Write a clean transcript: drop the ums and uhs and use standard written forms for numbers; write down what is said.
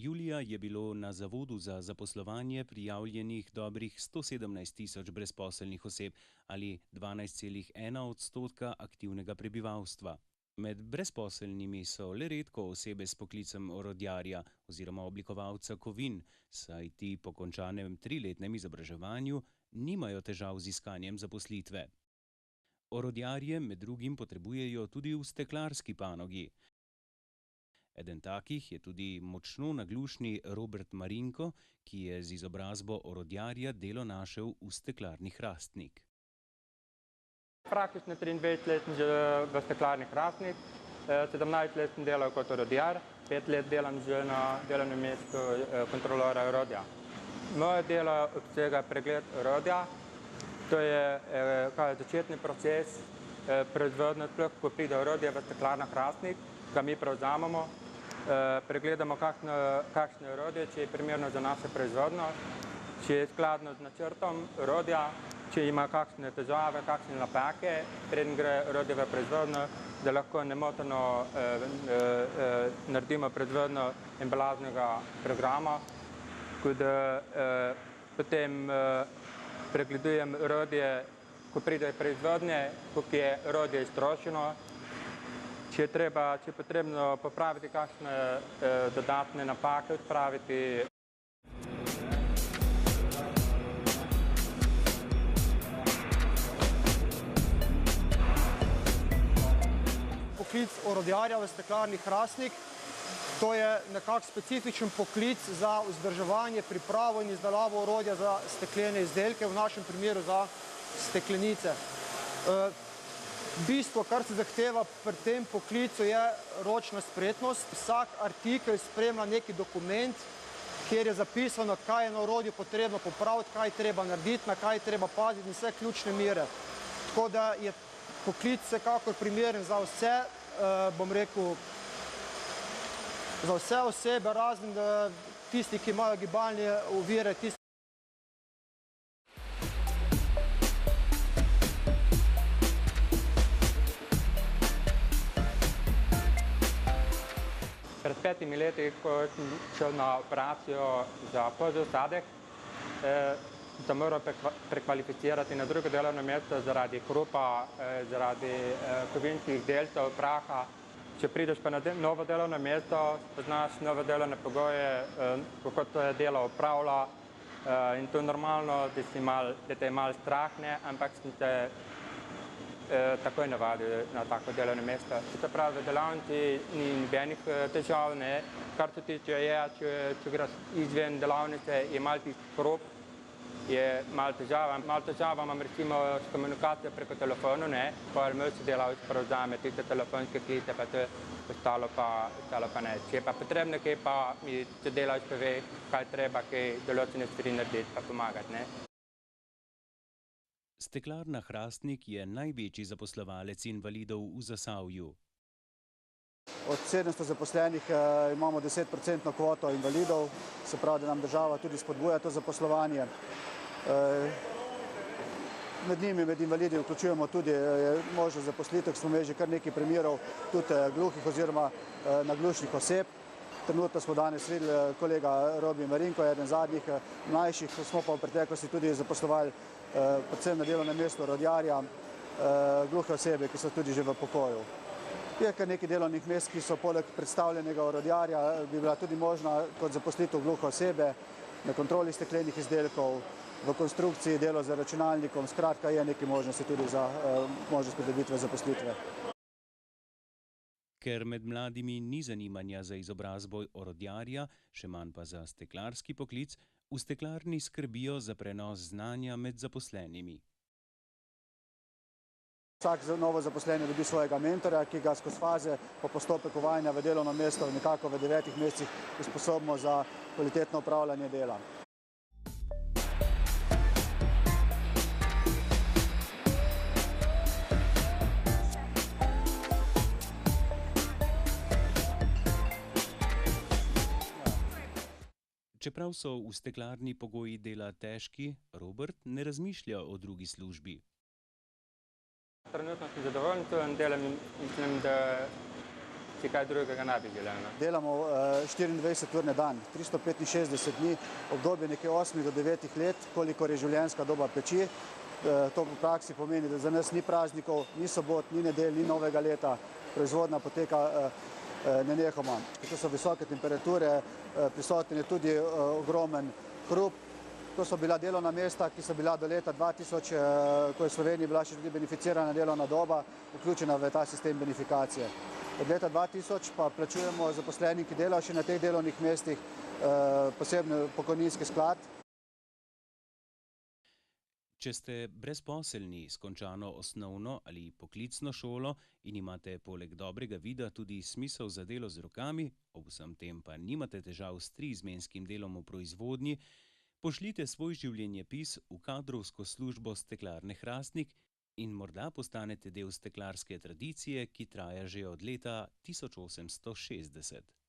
Julija je bilo na Zavodu za zaposlovanje prijavljenih dobrih 117 tisoč brezposelnih oseb ali 12,1% aktivnega prebivalstva. Med brezposelnimi so le redko osebe s poklicem orodjarja oziroma oblikovalca kovin, saj ti po končanem 3-letnem izobraževanju nimajo težav z iskanjem zaposlitve. Orodjarje med drugim potrebujejo tudi v steklarski panogi. Eden takih je tudi močno naglušni Robert Marinko, ki je z izobrazbo orodjarja delo našel v steklarni Hrastnik. Praktično 23 let sem že v steklarni Hrastnik, 17 let sem delal kot orodjar, 5 let delam že na delovnem mestu kontrolora orodja. Moje delo obsega pregled orodja, to je začetni proces proizvodnje, ko pride orodje v steklarno Hrastnik, ga mi prevzamemo, pregledamo kakšno je orodje, če je primerno za našo proizvodnjo, če je skladno z načrtom orodja, če ima kakšne težave, kakšne napake, preden gre orodje v proizvodnjo, da lahko nemoteno naredimo proizvodnjo embalažnega programa, potem pregledujem orodje, ko pride proizvodnje, koliko je orodje iztrošeno, če je potrebno popraviti kakšne dodatne napake, odpraviti. Poklic orodjarja v steklarni Hrastnik, to je nekako specifičen poklic za vzdrževanje, pripravo in izdelavo orodja za steklene izdelke, v našem primeru za steklenice. Bistvo, kar se zahteva pri tem poklicu, je ročna spretnost. Vsak artikel spremlja neki dokument, kjer je zapisano, kaj je na orodju potrebno popraviti, kaj treba narediti, na kaj treba paziti in vse ključne mere. Tako da je poklic vsekakor primeren za vse, bom rekel, za vse osebe, razen tisti, ki imajo gibalne ovire, tisti. Pred 5 leti, ko sem šel na operacijo za podzasadek, sem moral prekvalificirati na drugo delovno mesto zaradi hrupa, zaradi kovinskih delcev, praha. Če prideš pa na novo delovno mesto, spoznaš nove delovne pogoje, kako to delo opravlja in to je normalno, da te je malo strah, ampak sem se takoj navadil na tako delovno mesto. Se pravi, v delavnici ni nobenih težav, kar se tiče če greš izven delavnice, je malo tisti hrup, je malo težava. Malo težava imam recimo s komunikacijo preko telefonu, pa moj sodelavec prevzame tiste telefonske klice, pa to ostalo pa ne. Če je pa potrebno kaj, pa mi sodelavec pove, kaj treba, kaj določene stvari narediti, pa pomagati, Steklarna Hrastnik je največji zaposlovalec invalidov v Zasavju. Od 700 zaposlenih imamo 10% kvoto invalidov, se pravi, da nam država tudi spodbuja to zaposlovanje. Med njimi, med invalidi, vključujemo tudi možnost zaposlitev, smo imeli že kar nekaj primerov tudi gluhih oziroma naglušnih oseb. Trenutno smo danes videli kolega Robi Marinko, eden zadnjih mlajših, smo pa v preteklosti tudi zaposlovali predvsem na delovnem mestu orodjarja, gluhe osebe, ki so tudi že v pokoju. Je kar nekaj delovnih mest, ki so poleg predstavljenega orodjarja, bi bila tudi možna kot zaposlitev gluhe osebe na kontroli steklenih izdelkov, v konstrukciji, delo z računalnikom, skratka je nekaj možnosti tudi za možnost pridobitve zaposlitve. Ker med mladimi ni zanimanja za izobrazbo orodjarja, še manj pa za steklarski poklic, v steklarni skrbijo za prenos znanja med zaposlenimi. Vsak novo zaposleni dobi svojega mentorja, ki ga skozi faze po postopek uvajanja v delovno mesto nekako v 9 mesecih usposobimo za kvalitetno opravljanje dela. Čeprav so v steklarni pogoji dela težki, Robert ne razmišlja o drugi službi. Trenutno sem zadovoljen, tu delam, mislim, da si kaj drugega ne bi želel. Ne? Delamo 24 ur na dan, 365 dni, obdobje nekje 8 do 9 let, kolikor je življenjska doba peči. To v praksi pomeni, da za nas ni praznikov, ni sobot, ni nedelj, ni novega leta, proizvodnja poteka nenehoma. To so visoke temperature, prisoten je tudi ogromen hrup. To so bila delovna mesta, ki so bila do leta 2000, ko je v Sloveniji bila še tudi beneficirana delovna doba, vključena v ta sistem benefikacije. Od leta 2000 pa plačujemo zaposlenim, ki delajo še na teh delovnih mestih, posebno pokojninski sklad. Če ste brezposelni s končano osnovno ali poklicno šolo in imate poleg dobrega vida tudi smisel za delo z rokami, ob vsem tem pa nimate težav s triizmenskim delom v proizvodnji, pošljite svoj življenjepis v kadrovsko službo Steklarne Hrastnik in morda postanete del steklarske tradicije, ki traja že od leta 1860.